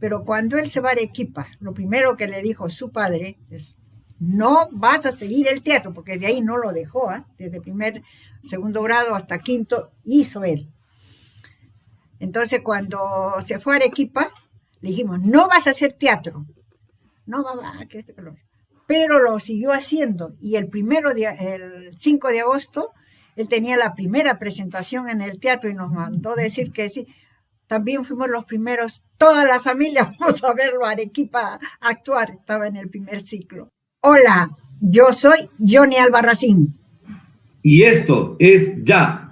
Pero cuando él se va a Arequipa, lo primero que le dijo su padre es: no vas a seguir el teatro, porque de ahí no lo dejó, ¿eh? Desde segundo grado hasta quinto hizo él. Entonces cuando se fue a Arequipa, le dijimos: no vas a hacer teatro, no va, que este color. Pero lo siguió haciendo, y el 5 de agosto, él tenía la primera presentación en el teatro y nos mandó decir que sí. También fuimos los primeros, toda la familia, vamos a verlo a Arequipa actuar, estaba en el primer ciclo. Hola, yo soy Johnny Albarracín. Y esto es Ya.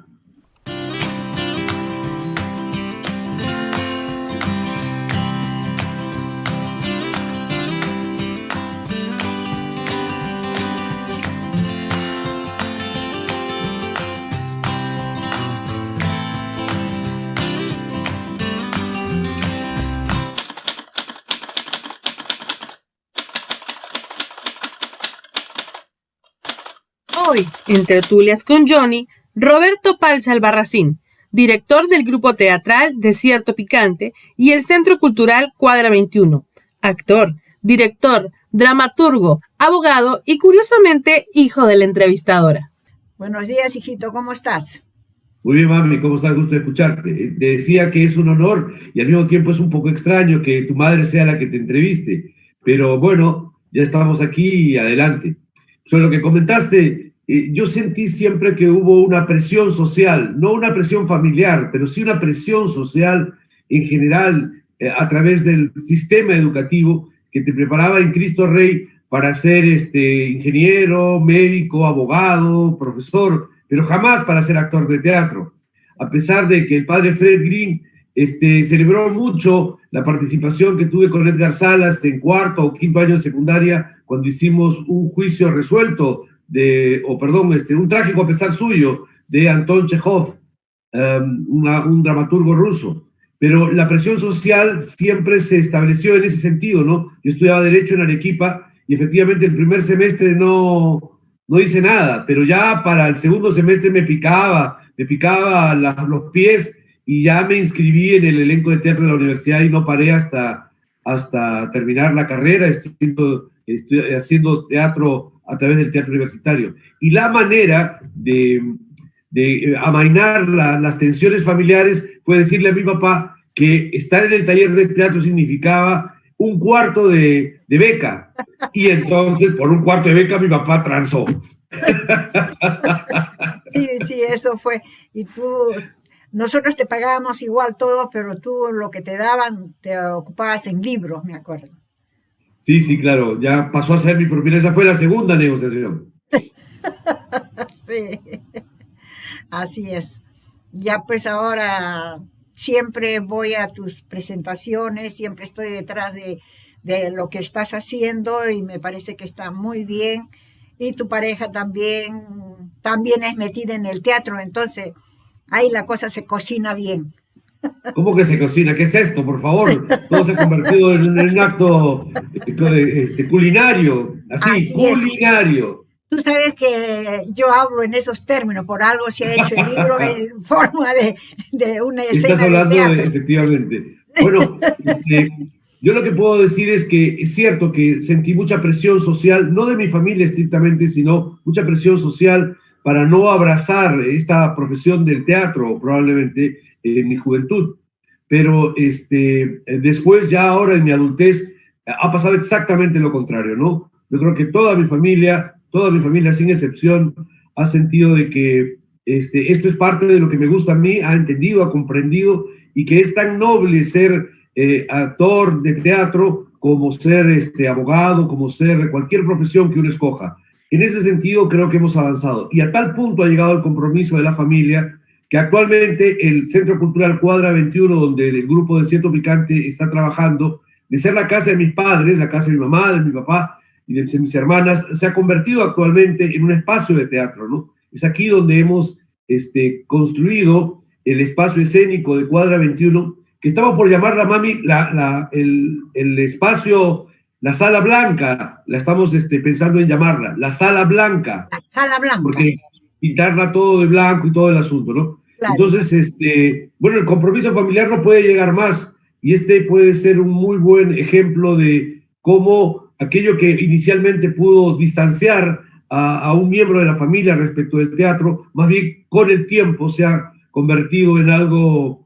Hoy, en Tertulias con Johnny, Roberto Palza Albarracín, director del grupo teatral Desierto Picante y el Centro Cultural Cuadra 21, actor, director, dramaturgo, abogado y, curiosamente, hijo de la entrevistadora. Buenos días, hijito, ¿cómo estás? Muy bien, mami, ¿cómo estás? Gusto de escucharte. Te decía que es un honor y al mismo tiempo es un poco extraño que tu madre sea la que te entreviste, pero bueno, ya estamos aquí y adelante. Sobre lo que comentaste, yo sentí siempre que hubo una presión social, no una presión familiar, pero sí una presión social en general a través del sistema educativo que te preparaba en Cristo Rey para ser ingeniero, médico, abogado, profesor, pero jamás para ser actor de teatro. A pesar de que el padre Fred Green celebró mucho la participación que tuve con Edgar Salas en cuarto o quinto año de secundaria, cuando hicimos un juicio resuelto, un trágico a pesar suyo, de Anton Chekhov, un dramaturgo ruso. Pero la presión social siempre se estableció en ese sentido, ¿no? Yo estudiaba Derecho en Arequipa y efectivamente el primer semestre no hice nada, pero ya para el segundo semestre me picaba los pies y ya me inscribí en el elenco de teatro de la universidad y no paré hasta terminar la carrera, haciendo teatro a través del teatro universitario. Y la manera de amainar las tensiones familiares fue decirle a mi papá que estar en el taller de teatro significaba un cuarto de beca. Y entonces, por un cuarto de beca, mi papá transó. Sí, eso fue. Y nosotros te pagábamos igual todo, pero tú lo que te daban te ocupabas en libros, me acuerdo. Sí, claro, ya pasó a ser mi propiedad, esa fue la segunda negociación. Sí, así es. Ya pues ahora siempre voy a tus presentaciones, siempre estoy detrás de lo que estás haciendo y me parece que está muy bien. Y tu pareja también es metida en el teatro, entonces ahí la cosa se cocina bien. ¿Cómo que se cocina? ¿Qué es esto, por favor? Todo se ha convertido en un acto culinario, así culinario. Tú sabes que yo hablo en esos términos, por algo se ha hecho el libro en forma de una escena. Estás hablando de teatro. efectivamente. Bueno, yo lo que puedo decir es que es cierto que sentí mucha presión social, no de mi familia estrictamente, sino mucha presión social para no abrazar esta profesión del teatro, probablemente en mi juventud. Pero después, ya ahora en mi adultez, ha pasado exactamente lo contrario, ¿no? Yo creo que toda mi familia sin excepción, ha sentido de que esto es parte de lo que me gusta a mí, ha entendido, ha comprendido, y que es tan noble ser actor de teatro como ser abogado, como ser cualquier profesión que uno escoja. En ese sentido creo que hemos avanzado, y a tal punto ha llegado el compromiso de la familia que actualmente el Centro Cultural Cuadra 21, donde el grupo Desierto Picante está trabajando, de ser la casa de mis padres, la casa de mi mamá, de mi papá y de mis hermanas, se ha convertido actualmente en un espacio de teatro, ¿no? Es aquí donde hemos construido el espacio escénico de Cuadra 21, que estamos por llamarla, mami, el espacio, la Sala Blanca, la estamos pensando en llamarla, la Sala Blanca. La Sala Blanca. Porque pintarla todo de blanco y todo el asunto, ¿no? Claro. Entonces, bueno, el compromiso familiar no puede llegar más. y este puede ser un muy buen ejemplo de cómo aquello que inicialmente pudo distanciar a un miembro de la familia respecto del teatro, más bien con el tiempo se ha convertido en algo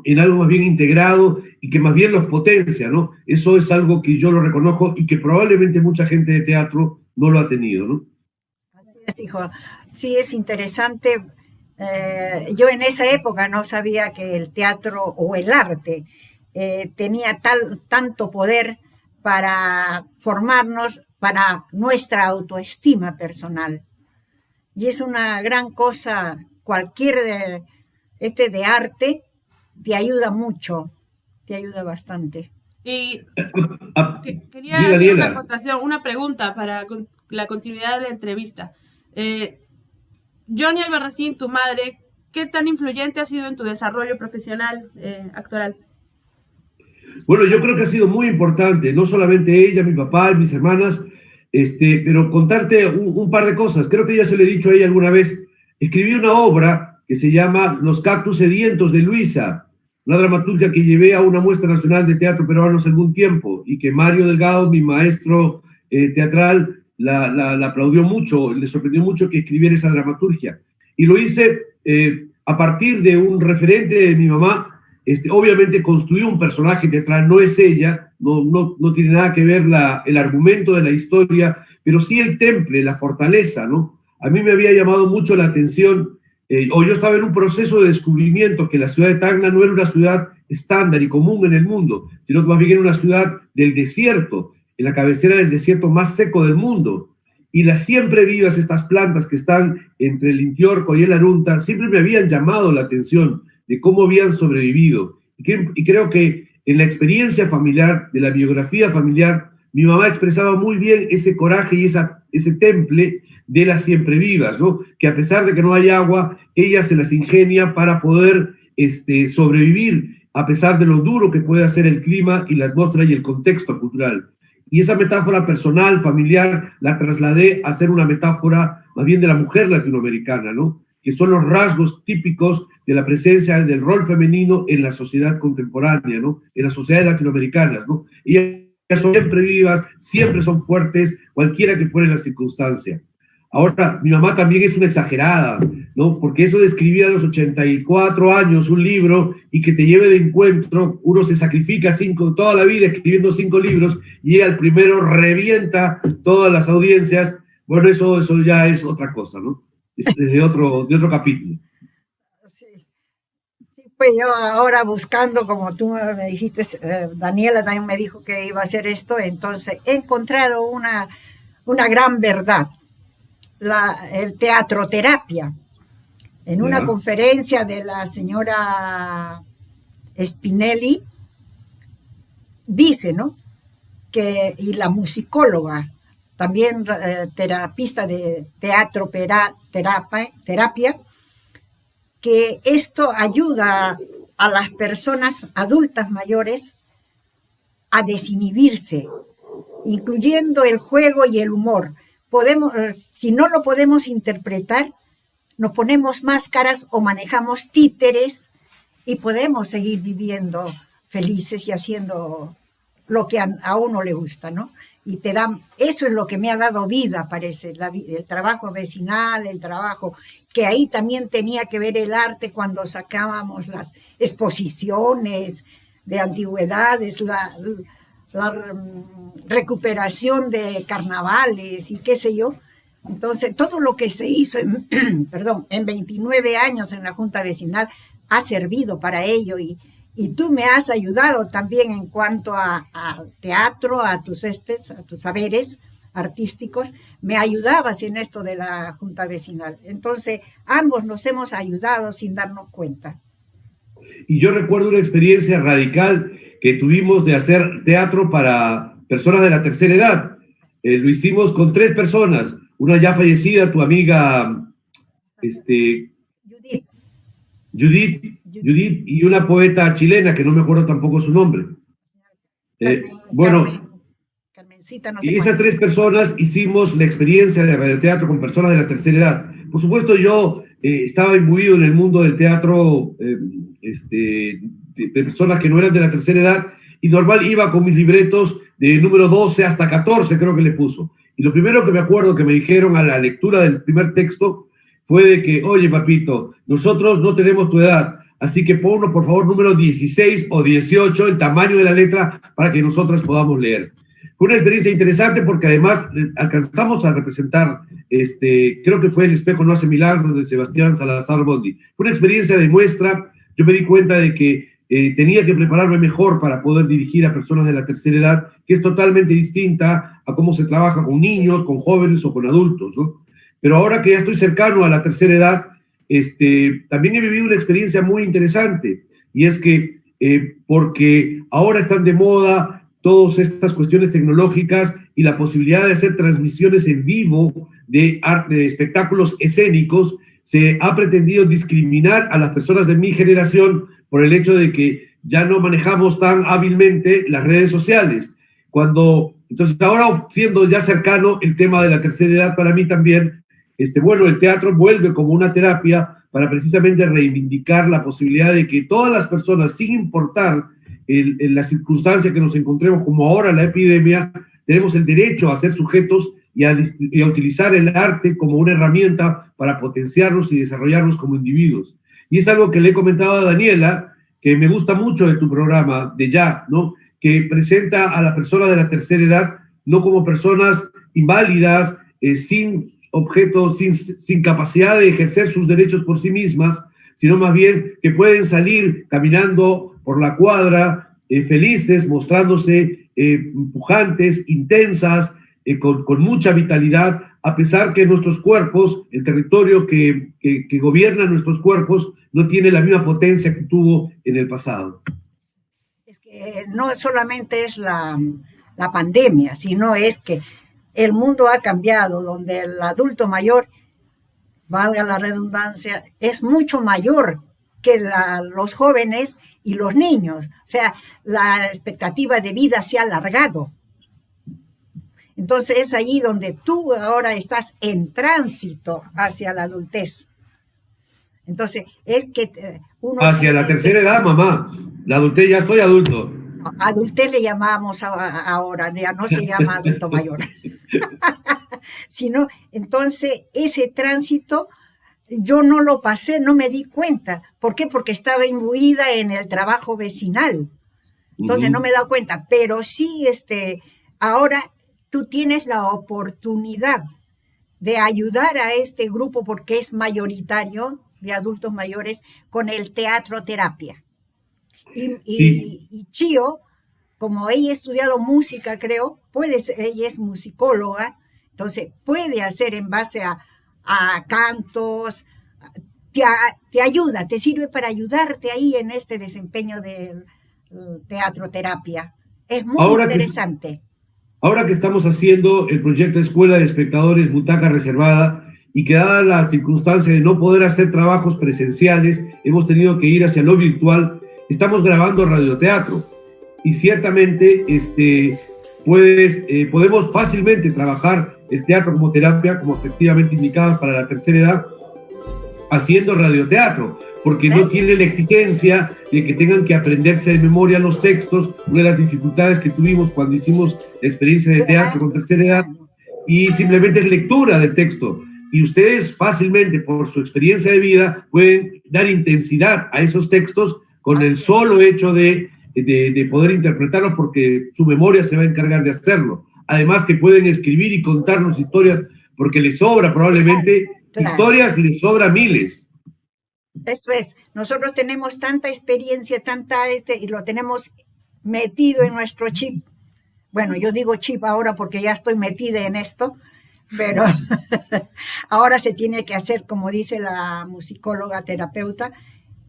más bien integrado y que más bien los potencia, ¿no? Eso es algo que yo lo reconozco y que probablemente mucha gente de teatro no lo ha tenido, ¿no? Así es, hijo. Sí, es interesante. Yo en esa época no sabía que el teatro o el arte tenía tanto poder para formarnos, para nuestra autoestima personal. Y es una gran cosa, cualquier de arte te ayuda mucho, te ayuda bastante. Y quería Sí, hacer Daniela. una acotación, una pregunta para la continuidad de la entrevista. Johnny Albarracín, tu madre, ¿qué tan influyente ha sido en tu desarrollo profesional actoral? Bueno, yo creo que ha sido muy importante, no solamente ella, mi papá y mis hermanas, pero contarte un par de cosas. Creo que ya se lo he dicho a ella alguna vez. Escribí una obra que se llama Los cactus sedientos de Luisa, una dramaturgia que llevé a una muestra nacional de teatro peruano hace algún tiempo y que Mario Delgado, mi maestro teatral, la aplaudió mucho, le sorprendió mucho que escribiera esa dramaturgia. Y lo hice a partir de un referente de mi mamá. Obviamente construí un personaje teatral, no es ella, no tiene nada que ver el argumento de la historia, pero sí el temple, la fortaleza, ¿no? A mí me había llamado mucho la atención, o yo estaba en un proceso de descubrimiento que la ciudad de Tacna no era una ciudad estándar y común en el mundo, sino que más bien era una ciudad del desierto, en la cabecera del desierto más seco del mundo. Y las siempre vivas, estas plantas que están entre el Intiorco y el Arunta, siempre me habían llamado la atención de cómo habían sobrevivido. Y creo que en la experiencia familiar, de la biografía familiar, mi mamá expresaba muy bien ese coraje y ese temple de las siempre vivas, ¿no? Que a pesar de que no hay agua, ella se las ingenia para poder sobrevivir, a pesar de lo duro que puede hacer el clima y la atmósfera y el contexto cultural. Y esa metáfora personal, familiar, la trasladé a ser una metáfora más bien de la mujer latinoamericana, ¿no? Que son los rasgos típicos de la presencia del rol femenino en la sociedad contemporánea, ¿no? En las sociedades latinoamericanas, ¿no? Ellas son siempre vivas, siempre son fuertes, cualquiera que fuera la circunstancia. Ahora, mi mamá también es una exagerada, ¿no? Porque eso de escribir a los 84 años un libro y que te lleve de encuentro, uno se sacrifica toda la vida escribiendo 5 libros y llega al primero, revienta todas las audiencias. Bueno, eso ya es otra cosa, ¿no? Es de otro capítulo. Sí. Sí, pues yo ahora buscando, como tú me dijiste, Daniela también me dijo que iba a hacer esto, entonces he encontrado una gran verdad, el teatroterapia. En una conferencia de la señora Spinelli, dice, ¿no? Y la musicóloga, también terapista de teatro, terapia, que esto ayuda a las personas adultas mayores a desinhibirse, incluyendo el juego y el humor. Si no lo podemos interpretar, nos ponemos máscaras o manejamos títeres y podemos seguir viviendo felices y haciendo lo que a uno le gusta, ¿no? Y eso es lo que me ha dado vida, parece, el trabajo vecinal, el trabajo, que ahí también tenía que ver el arte cuando sacábamos las exposiciones de antigüedades, la recuperación de carnavales y qué sé yo. Entonces, todo lo que se hizo en 29 años en la Junta Vecinal ha servido para ello y tú me has ayudado también en cuanto a teatro, a tus saberes artísticos, me ayudabas en esto de la Junta Vecinal. Entonces, ambos nos hemos ayudado sin darnos cuenta. Y yo recuerdo una experiencia radical que tuvimos de hacer teatro para personas de la tercera edad. Lo hicimos con 3 personas, una ya fallecida, tu amiga Judith, y una poeta chilena que no me acuerdo tampoco su nombre. Carmencita, no sé y esas 3 personas hicimos la experiencia de radioteatro con personas de la tercera edad. Por supuesto, yo estaba imbuido en el mundo del teatro de personas que no eran de la tercera edad, y normal iba con mis libretos de número 12 hasta 14, creo que le puso. Y lo primero que me acuerdo que me dijeron a la lectura del primer texto fue de que, oye, papito, nosotros no tenemos tu edad, así que ponnos, por favor, número 16 o 18, el tamaño de la letra, para que nosotros podamos leer. Fue una experiencia interesante porque además alcanzamos a representar, creo que fue El espejo no hace milagros, de Sebastián Salazar Bondi. Fue una experiencia de muestra. Yo me di cuenta de que tenía que prepararme mejor para poder dirigir a personas de la tercera edad, que es totalmente distinta a cómo se trabaja con niños, con jóvenes o con adultos, ¿no? Pero ahora que ya estoy cercano a la tercera edad, también he vivido una experiencia muy interesante, y es que porque ahora están de moda todas estas cuestiones tecnológicas y la posibilidad de hacer transmisiones en vivo de arte, de espectáculos escénicos, se ha pretendido discriminar a las personas de mi generación por el hecho de que ya no manejamos tan hábilmente las redes sociales. Entonces ahora, siendo ya cercano el tema de la tercera edad para mí también, bueno, el teatro vuelve como una terapia para precisamente reivindicar la posibilidad de que todas las personas, sin importar en la circunstancia que nos encontremos, como ahora la epidemia, tenemos el derecho a ser sujetos y a utilizar el arte como una herramienta para potenciarnos y desarrollarnos como individuos. Y es algo que le he comentado a Daniela, que me gusta mucho de tu programa, de Ya, ¿no? Que presenta a la persona de la tercera edad no como personas inválidas, sin objetos, sin capacidad de ejercer sus derechos por sí mismas, sino más bien que pueden salir caminando por la cuadra, felices, mostrándose pujantes, intensas, con mucha vitalidad, a pesar que nuestros cuerpos, el territorio que gobierna nuestros cuerpos, no tiene la misma potencia que tuvo en el pasado. Es que no solamente es la pandemia, sino es que el mundo ha cambiado, donde el adulto mayor, valga la redundancia, es mucho mayor que los jóvenes y los niños. O sea, la expectativa de vida se ha alargado. Entonces es ahí donde tú ahora estás en tránsito hacia la adultez. Entonces, es que uno... Hacia la tercera edad, mamá. La adultez, ya estoy adulto. No, adultez le llamamos ahora, ya no se llama adulto mayor. Sino, entonces, ese tránsito yo no lo pasé, no me di cuenta. ¿Por qué? Porque estaba imbuida en el trabajo vecinal. Entonces no me he dado cuenta. Pero sí, ahora tú tienes la oportunidad de ayudar a este grupo, porque es mayoritario de adultos mayores, con el teatro terapia. Y Chio, como ella ha estudiado música, creo, ella es musicóloga, entonces puede hacer en base a cantos, te ayuda, te sirve para ayudarte ahí en este desempeño del teatro terapia. Es muy interesante. Ahora que estamos haciendo el proyecto Escuela de Espectadores Butaca Reservada, y que dada la circunstancia de no poder hacer trabajos presenciales, hemos tenido que ir hacia lo virtual, estamos grabando radioteatro. Y ciertamente podemos fácilmente trabajar el teatro como terapia, como efectivamente indicada para la tercera edad, haciendo radioteatro, porque no tiene la exigencia de que tengan que aprenderse de memoria los textos. Una de las dificultades que tuvimos cuando hicimos la experiencia de teatro con tercera edad, y simplemente es lectura del texto. Y ustedes fácilmente, por su experiencia de vida, pueden dar intensidad a esos textos con el solo hecho de poder interpretarlos, porque su memoria se va a encargar de hacerlo. Además que pueden escribir y contarnos historias, porque les sobra probablemente historias, les sobra miles. Eso es, nosotros tenemos tanta experiencia, y lo tenemos metido en nuestro chip. Bueno, yo digo chip ahora porque ya estoy metida en esto, pero ahora se tiene que hacer, como dice la musicóloga terapeuta,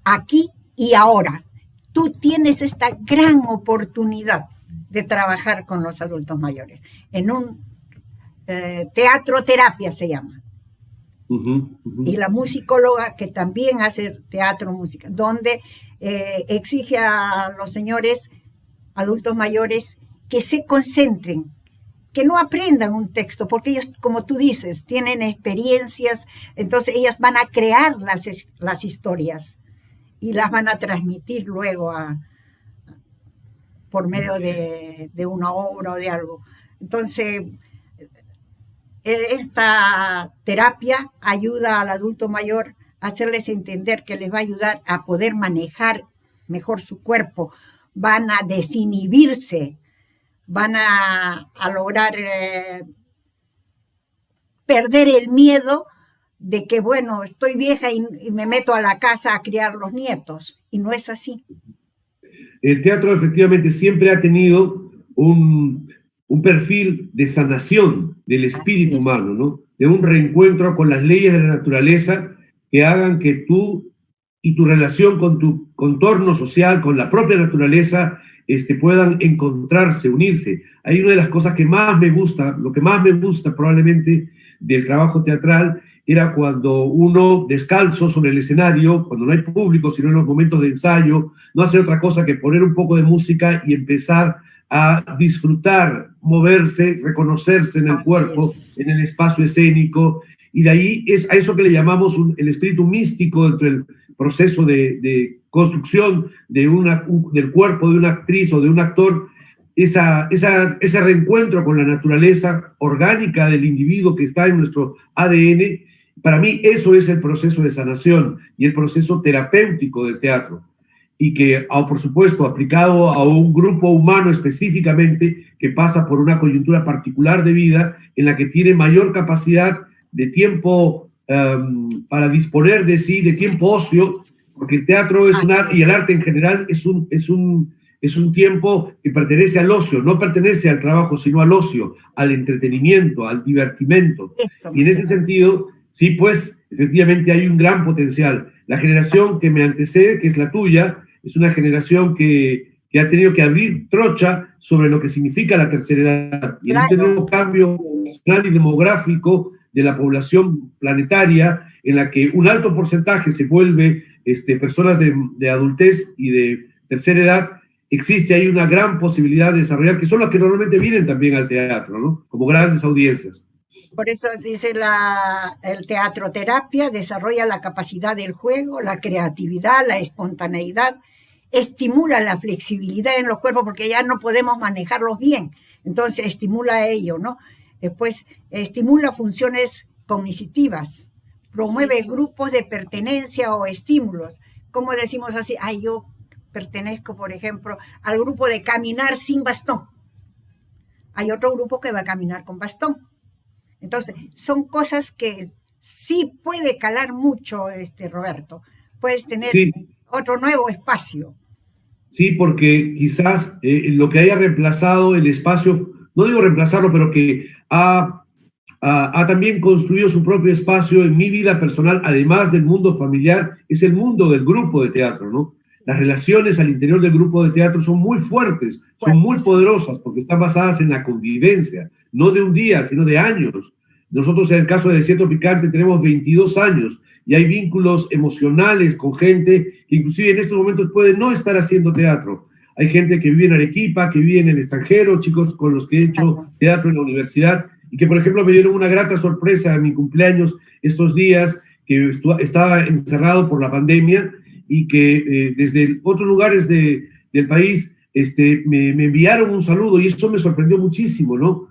aquí y ahora. Tú tienes esta gran oportunidad de trabajar con los adultos mayores en un teatro terapia se llama. Y la musicóloga, que también hace teatro música, donde exige a los señores adultos mayores que se concentren, que no aprendan un texto, porque ellos, como tú dices, tienen experiencias, entonces ellas van a crear las historias. y las van a transmitir luego por medio de una obra o de algo. Entonces, esta terapia ayuda al adulto mayor a hacerles entender que les va a ayudar a poder manejar mejor su cuerpo, van a desinhibirse, van a lograr perder el miedo de que, bueno, estoy vieja y me meto a la casa a criar los nietos, y no es así. El teatro efectivamente siempre ha tenido un perfil de sanación del espíritu humano, ¿no? De un reencuentro con las leyes de la naturaleza que hagan que tú y tu relación con tu contorno social, con la propia naturaleza, puedan encontrarse, unirse. Hay una de las cosas que más me gusta, lo que más me gusta probablemente del trabajo teatral, era cuando uno, descalzo sobre el escenario, cuando no hay público, sino en los momentos de ensayo, no hace otra cosa que poner un poco de música y empezar a disfrutar, moverse, reconocerse en el cuerpo, en el espacio escénico, y de ahí es a eso que le llamamos el espíritu místico dentro del proceso de construcción del cuerpo de una actriz o de un actor, ese reencuentro con la naturaleza orgánica del individuo que está en nuestro ADN. Para mí eso es el proceso de sanación y el proceso terapéutico del teatro, y que, por supuesto, aplicado a un grupo humano específicamente que pasa por una coyuntura particular de vida en la que tiene mayor capacidad de tiempo para disponer de sí, de tiempo ocio, porque el teatro es un arte, y el arte en general es un tiempo que pertenece al ocio, no pertenece al trabajo, sino al ocio, al entretenimiento, al divertimento. Y en ese sentido, sí, pues, efectivamente hay un gran potencial. La generación que me antecede, que es la tuya, es una generación que ha tenido que abrir trocha sobre lo que significa la tercera edad. Y en este nuevo cambio nacional y demográfico de la población planetaria, en la que un alto porcentaje se vuelve personas de adultez y de tercera edad, existe ahí una gran posibilidad de desarrollar, que son las que normalmente vienen también al teatro, ¿no? Como grandes audiencias. Por eso dice el teatroterapia desarrolla la capacidad del juego, la creatividad, la espontaneidad, estimula la flexibilidad en los cuerpos porque ya no podemos manejarlos bien, entonces estimula ello, ¿no? Después estimula funciones cognitivas, promueve grupos de pertenencia o estímulos. ¿Cómo decimos así? Yo pertenezco, por ejemplo, al grupo de caminar sin bastón. Hay otro grupo que va a caminar con bastón. Entonces, son cosas que sí puede calar mucho, Roberto. Puedes tener otro nuevo espacio. Sí, porque quizás lo que haya reemplazado el espacio, no digo reemplazarlo, pero que ha también construido su propio espacio en mi vida personal, además del mundo familiar, es el mundo del grupo de teatro, ¿no? Las relaciones al interior del grupo de teatro son muy fuertes, son muy poderosas, porque están basadas en la convivencia, no de un día, sino de años. Nosotros, en el caso de Desierto Picante, tenemos 22 años y hay vínculos emocionales con gente que inclusive en estos momentos puede no estar haciendo teatro. Hay gente que vive en Arequipa, que vive en el extranjero, chicos con los que he hecho teatro en la universidad y que, por ejemplo, me dieron una grata sorpresa en mi cumpleaños estos días, que estaba encerrado por la pandemia y que desde otros lugares del país me enviaron un saludo y eso me sorprendió muchísimo, ¿no?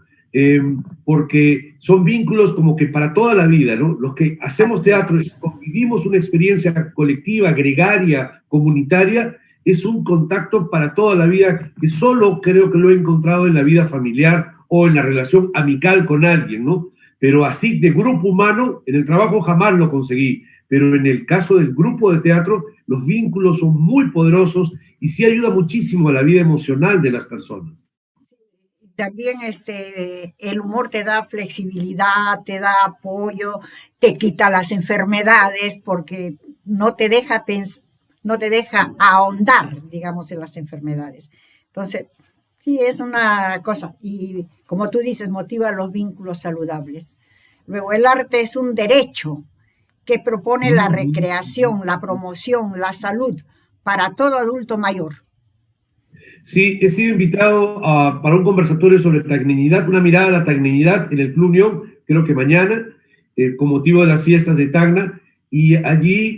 Porque son vínculos como que para toda la vida, ¿no? Los que hacemos teatro y convivimos una experiencia colectiva, gregaria, comunitaria, es un contacto para toda la vida que solo creo que lo he encontrado en la vida familiar o en la relación amical con alguien, ¿no? Pero así de grupo humano, en el trabajo jamás lo conseguí, pero en el caso del grupo de teatro, los vínculos son muy poderosos y sí ayuda muchísimo a la vida emocional de las personas. También el humor te da flexibilidad, te da apoyo, te quita las enfermedades porque no te deja ahondar, digamos, en las enfermedades. Entonces, sí, es una cosa. Y como tú dices, motiva los vínculos saludables. Luego, el arte es un derecho que propone la recreación, la promoción, la salud para todo adulto mayor. Sí, he sido invitado para un conversatorio sobre tacnicidad, una mirada a la tacnicidad en el Club Unión, creo que mañana, con motivo de las fiestas de Tacna, y allí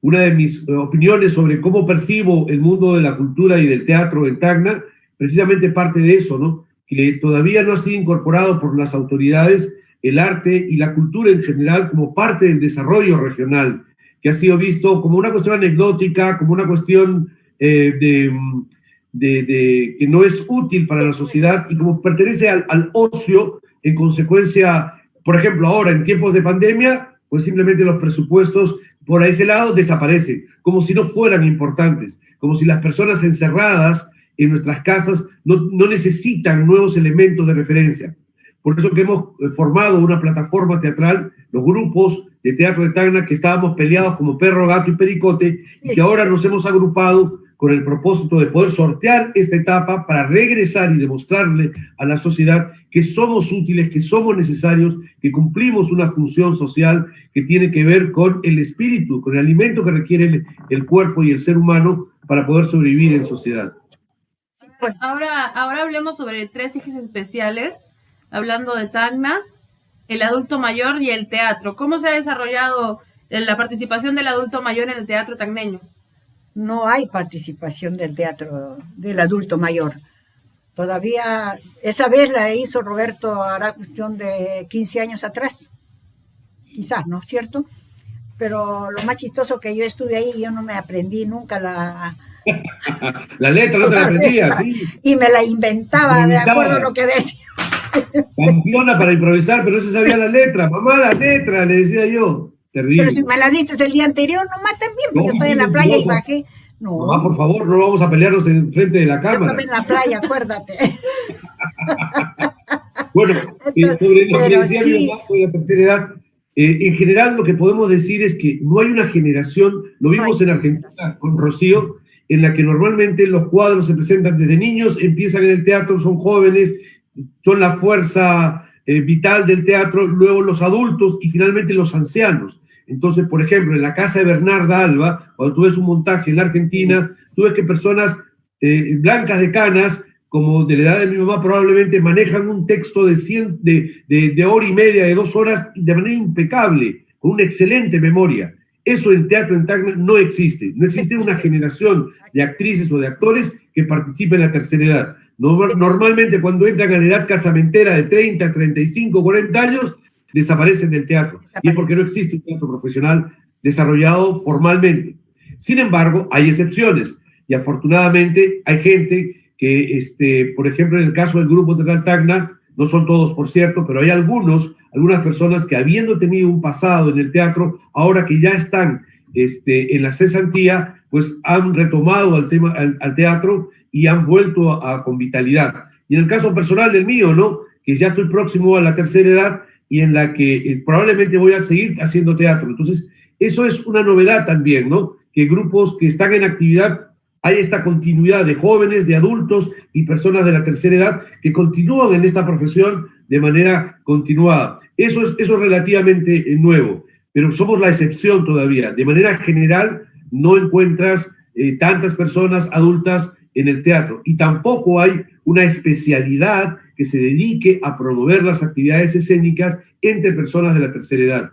una de mis opiniones sobre cómo percibo el mundo de la cultura y del teatro en Tacna, precisamente parte de eso, ¿no? Que todavía no ha sido incorporado por las autoridades el arte y la cultura en general como parte del desarrollo regional, que ha sido visto como una cuestión anecdótica, como una cuestión que no es útil para la sociedad y como pertenece al ocio. En consecuencia, por ejemplo, ahora en tiempos de pandemia, pues simplemente los presupuestos por ese lado desaparecen, como si no fueran importantes, como si las personas encerradas en nuestras casas no necesitan nuevos elementos de referencia. Por eso que hemos formado una plataforma teatral, los grupos de teatro de Tacna, que estábamos peleados como perro, gato y pericote, y que ahora nos hemos agrupado con el propósito de poder sortear esta etapa para regresar y demostrarle a la sociedad que somos útiles, que somos necesarios, que cumplimos una función social que tiene que ver con el espíritu, con el alimento que requiere el cuerpo y el ser humano para poder sobrevivir en sociedad. Pues ahora hablemos sobre 3 ejes especiales, hablando de Tacna, el adulto mayor y el teatro. ¿Cómo se ha desarrollado la participación del adulto mayor en el teatro tacneño? No hay participación del teatro del adulto mayor. Todavía, esa vez la hizo Roberto, hará cuestión de 15 años atrás. Quizás, ¿no es cierto? Pero lo más chistoso que yo estuve ahí, yo no me aprendí nunca la letra, no te la aprendías, sí. Y me la inventaba de acuerdo a lo que decía. Campeona para improvisar, pero no se sabía la letra. Mamá, la letra, le decía yo. Terrible. Pero si me la diste el día anterior, nomás también, porque yo estoy en la playa y bajé. No. Mamá, por favor, no vamos a pelearnos en frente de la cámara. Yo estaba en la playa, acuérdate. Bueno, sobre lo que decía mi mamá sobre la tercera edad, en general lo que podemos decir es que no hay una generación, lo vimos en Argentina con Rocío, en la que normalmente los cuadros se presentan desde niños, empiezan en el teatro, son jóvenes, son la fuerza vital del teatro, luego los adultos y finalmente los ancianos. Entonces, por ejemplo, en la casa de Bernarda Alba, cuando tú ves un montaje en la Argentina, tú ves que personas blancas de canas, como de la edad de mi mamá, probablemente manejan un texto de hora y media, de 2 horas, de manera impecable, con una excelente memoria. Eso en teatro en Tacna no existe. No existe una generación de actrices o de actores que participen en la tercera edad. Normalmente cuando entran a la edad casamentera de 30, 35, 40 años, desaparecen del teatro. Y es porque no existe un teatro profesional desarrollado formalmente. Sin embargo, hay excepciones. Y afortunadamente hay gente que, por ejemplo, en el caso del Grupo Teatral Tacna, no son todos, por cierto, pero hay algunas personas que habiendo tenido un pasado en el teatro, ahora que ya están en la cesantía, pues han retomado al teatro y han vuelto con vitalidad. Y en el caso personal del mío, ¿no? Que ya estoy próximo a la tercera edad y en la que probablemente voy a seguir haciendo teatro. Entonces, eso es una novedad también, ¿no? Que grupos que están en actividad, hay esta continuidad de jóvenes, de adultos y personas de la tercera edad que continúan en esta profesión de manera continuada. Eso es relativamente nuevo, pero somos la excepción todavía. De manera general, no encuentras tantas personas adultas en el teatro y tampoco hay una especialidad que se dedique a promover las actividades escénicas entre personas de la tercera edad.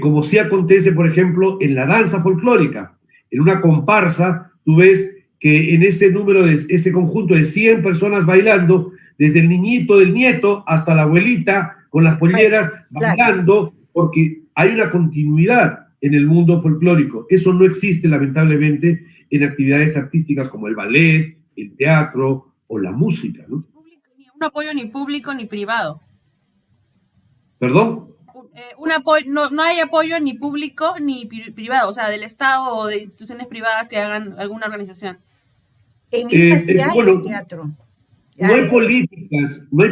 Como sí acontece, por ejemplo, en la danza folclórica. En una comparsa, tú ves que en ese número, ese conjunto de 100 personas bailando, desde el niñito del nieto hasta la abuelita con las polleras bailando, porque hay una continuidad en el mundo folclórico. Eso no existe, lamentablemente, en actividades artísticas como el ballet, el teatro o la música, ¿no? Ni un apoyo ni público ni privado. ¿Perdón? No hay apoyo ni público ni privado, o sea, del Estado o de instituciones privadas que hagan alguna organización. En Lima sí hay el teatro. No hay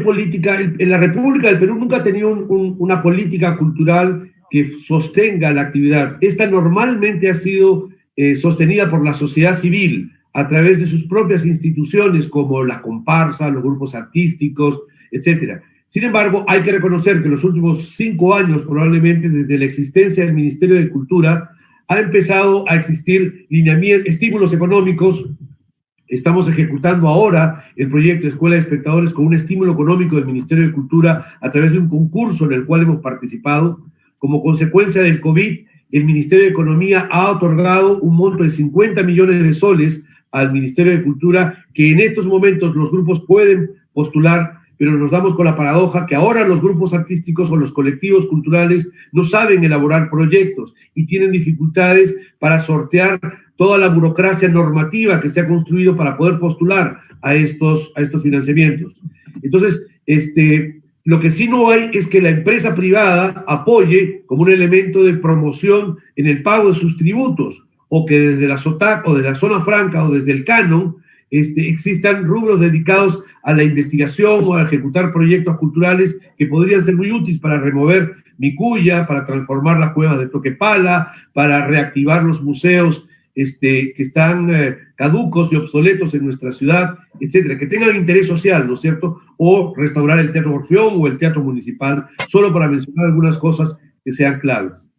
política. En la República del Perú nunca ha tenido una política cultural que sostenga la actividad. Esta normalmente ha sido sostenida por la sociedad civil a través de sus propias instituciones como la comparsa, los grupos artísticos, etcétera. Sin embargo, hay que reconocer que en los últimos 5 años, probablemente desde la existencia del Ministerio de Cultura, ha empezado a existir estímulos económicos. Estamos ejecutando ahora el proyecto Escuela de Espectadores con un estímulo económico del Ministerio de Cultura a través de un concurso en el cual hemos participado. Como consecuencia del COVID, el Ministerio de Economía ha otorgado un monto de 50 millones de soles al Ministerio de Cultura, que en estos momentos los grupos pueden postular, pero nos damos con la paradoja que ahora los grupos artísticos o los colectivos culturales no saben elaborar proyectos y tienen dificultades para sortear toda la burocracia normativa que se ha construido para poder postular a estos financiamientos. Entonces, lo que sí no hay es que la empresa privada apoye como un elemento de promoción en el pago de sus tributos, o que desde la SOTAC o de la zona franca o desde el canon existan rubros dedicados a la investigación o a ejecutar proyectos culturales que podrían ser muy útiles para remover Micuya, para transformar las cuevas de Toquepala, para reactivar los museos que están caducos y obsoletos en nuestra ciudad, etcétera, que tengan interés social, ¿no es cierto? O restaurar el Teatro Orfeón o el Teatro Municipal, solo para mencionar algunas cosas que sean claves.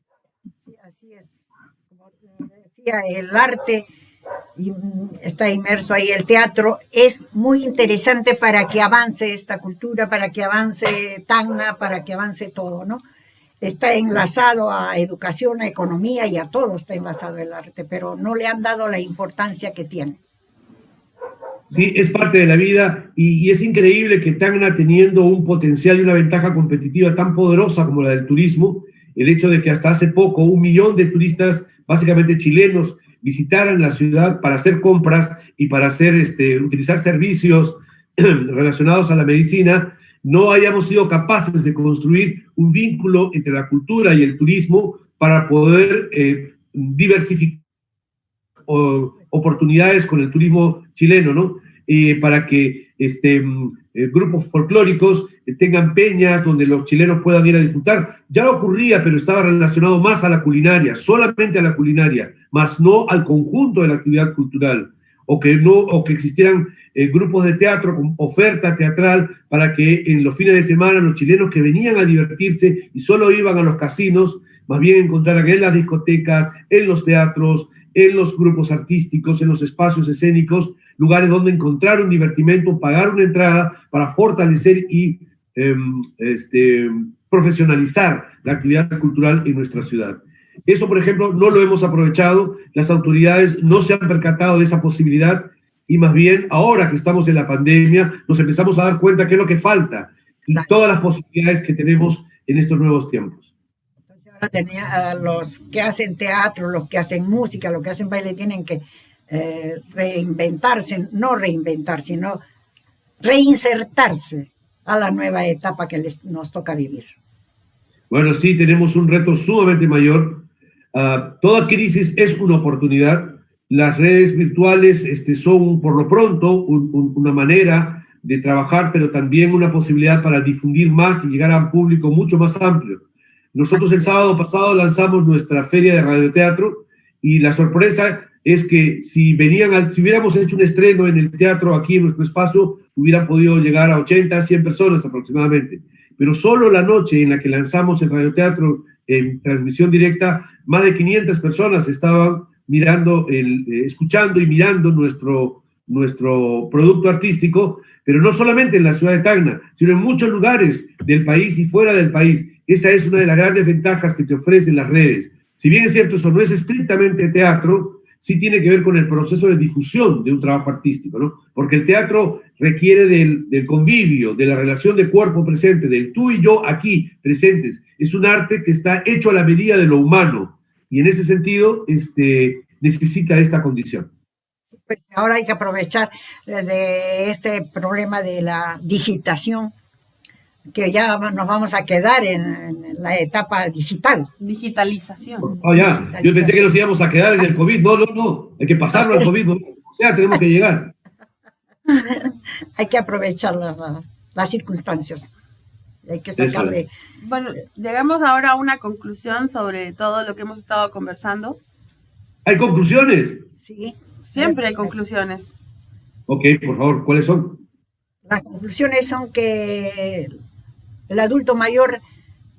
Sí, así es. Como decía, el arte está inmerso ahí, el teatro es muy interesante para que avance esta cultura, para que avance Tacna, para que avance todo, ¿no? Está enlazado a educación, a economía y a todo está enlazado el arte, pero no le han dado la importancia que tiene. Sí, es parte de la vida y es increíble que Tacna, teniendo un potencial y una ventaja competitiva tan poderosa como la del turismo, el hecho de que hasta hace poco 1 millón de turistas, básicamente chilenos, visitaran la ciudad para hacer compras y para utilizar servicios relacionados a la medicina, no hayamos sido capaces de construir un vínculo entre la cultura y el turismo para poder diversificar oportunidades con el turismo chileno, ¿no? Para que grupos folclóricos tengan peñas donde los chilenos puedan ir a disfrutar. Ya ocurría, pero estaba relacionado más a la culinaria, solamente a la culinaria, más no al conjunto de la actividad cultural, o que existieran grupos de teatro con oferta teatral para que en los fines de semana los chilenos que venían a divertirse y solo iban a los casinos, más bien encontraran en las discotecas, en los teatros, en los grupos artísticos, en los espacios escénicos, lugares donde encontrar un divertimento, pagar una entrada para fortalecer y profesionalizar la actividad cultural en nuestra ciudad. Eso, por ejemplo, no lo hemos aprovechado, las autoridades no se han percatado de esa posibilidad y más bien ahora que estamos en la pandemia nos empezamos a dar cuenta qué es lo que falta y todas las posibilidades que tenemos en estos nuevos tiempos. Entonces ahora los que hacen teatro, los que hacen música, los que hacen baile tienen que reinventarse, no reinventar, sino reinsertarse a la nueva etapa que nos toca vivir. Bueno, sí, tenemos un reto sumamente mayor. Toda crisis es una oportunidad. Las redes virtuales son, por lo pronto, una manera de trabajar, pero también una posibilidad para difundir más y llegar a un público mucho más amplio. Nosotros el sábado pasado lanzamos nuestra feria de radioteatro y la sorpresa es que si hubiéramos hecho un estreno en el teatro aquí en nuestro espacio, hubieran podido llegar a 80, 100 personas aproximadamente. Pero solo la noche en la que lanzamos el radioteatro en transmisión directa, más de 500 personas estaban escuchando y mirando nuestro producto artístico, pero no solamente en la ciudad de Tacna, sino en muchos lugares del país y fuera del país. Esa es una de las grandes ventajas que te ofrecen las redes. Si bien es cierto, eso no es estrictamente teatro, sí tiene que ver con el proceso de difusión de un trabajo artístico, ¿no? Porque el teatro requiere del convivio, de la relación de cuerpo presente, del tú y yo aquí presentes. Es un arte que está hecho a la medida de lo humano y en ese sentido necesita esta condición. Pues ahora hay que aprovechar de este problema de la digitación, que ya nos vamos a quedar en la etapa digital. Digitalización. Oh, ya. Yo pensé que nos íbamos a quedar en el COVID. No. Hay que pasarlo al COVID. ¿No? O sea, tenemos que llegar. Hay que aprovechar las circunstancias. Hay que sacarle. Bueno, llegamos ahora a una conclusión sobre todo lo que hemos estado conversando. ¿Hay conclusiones? Sí. Siempre hay conclusiones. Ok, por favor, ¿cuáles son? Las conclusiones son que el adulto mayor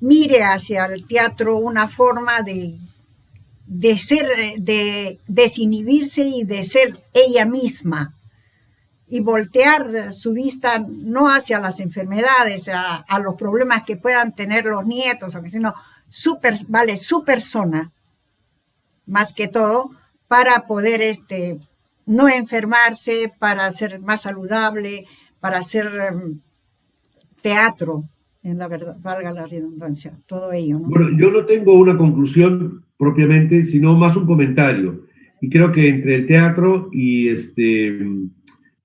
mire hacia el teatro una forma de ser, de desinhibirse y de ser ella misma y voltear su vista no hacia las enfermedades, a los problemas que puedan tener los nietos, sino su persona, más que todo, para poder no enfermarse, para ser más saludable, para hacer teatro, en la verdad, valga la redundancia, todo ello, ¿no? Bueno, yo no tengo una conclusión propiamente, sino más un comentario. Y creo que entre el teatro y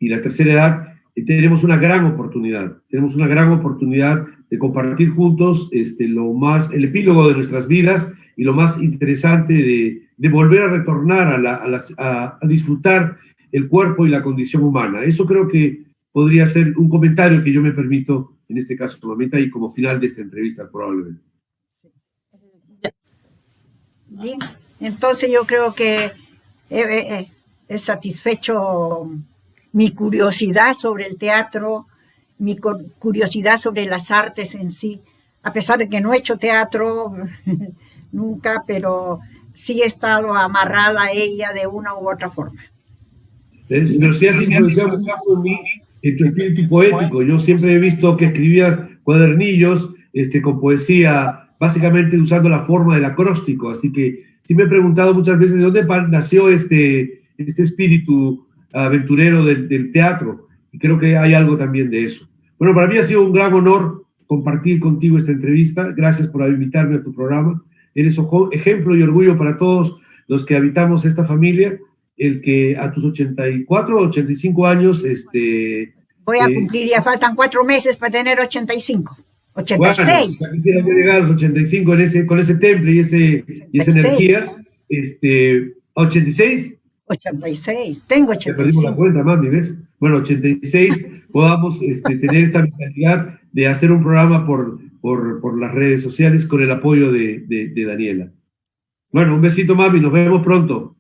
la tercera edad tenemos una gran oportunidad. Tenemos una gran oportunidad de compartir juntos el epílogo de nuestras vidas y lo más interesante de volver a retornar a disfrutar el cuerpo y la condición humana. Eso creo que podría ser un comentario que yo me permito, en este caso, Mamita, y como final de esta entrevista, probablemente. Bien, entonces yo creo que he satisfecho mi curiosidad sobre el teatro, mi curiosidad sobre las artes en sí, a pesar de que no he hecho teatro nunca, pero sí he estado amarrada a ella de una u otra forma. Pero sí has influenciado mucho en mí, en tu espíritu poético. Yo siempre he visto que escribías cuadernillos con poesía, básicamente usando la forma del acróstico, así que sí me he preguntado muchas veces de dónde nació este espíritu aventurero del teatro, y creo que hay algo también de eso. Bueno, para mí ha sido un gran honor compartir contigo esta entrevista. Gracias por invitarme a tu programa. Eres ejemplo y orgullo para todos los que habitamos esta familia, el que a tus 84 o 85 años... voy a cumplir, ya faltan 4 meses para tener 85. 86. Bueno, ya quisiera llegar a los 85 con ese temple y esa energía. 86. 86, tengo 85. Te perdimos la cuenta, mami, ¿ves? Bueno, 86, podamos tener esta mentalidad de hacer un programa por las redes sociales con el apoyo de Daniela. Bueno, un besito, mami, nos vemos pronto.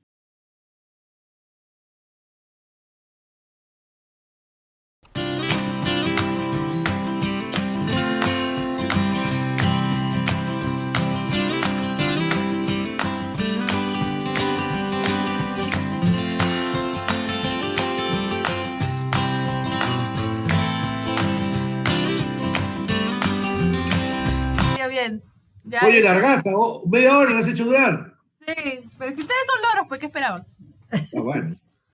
Bien. Ya Oye, largaza, media hora la has hecho durar. Sí, pero es que ustedes son loros, pues, ¿qué esperaban? Ah, bueno.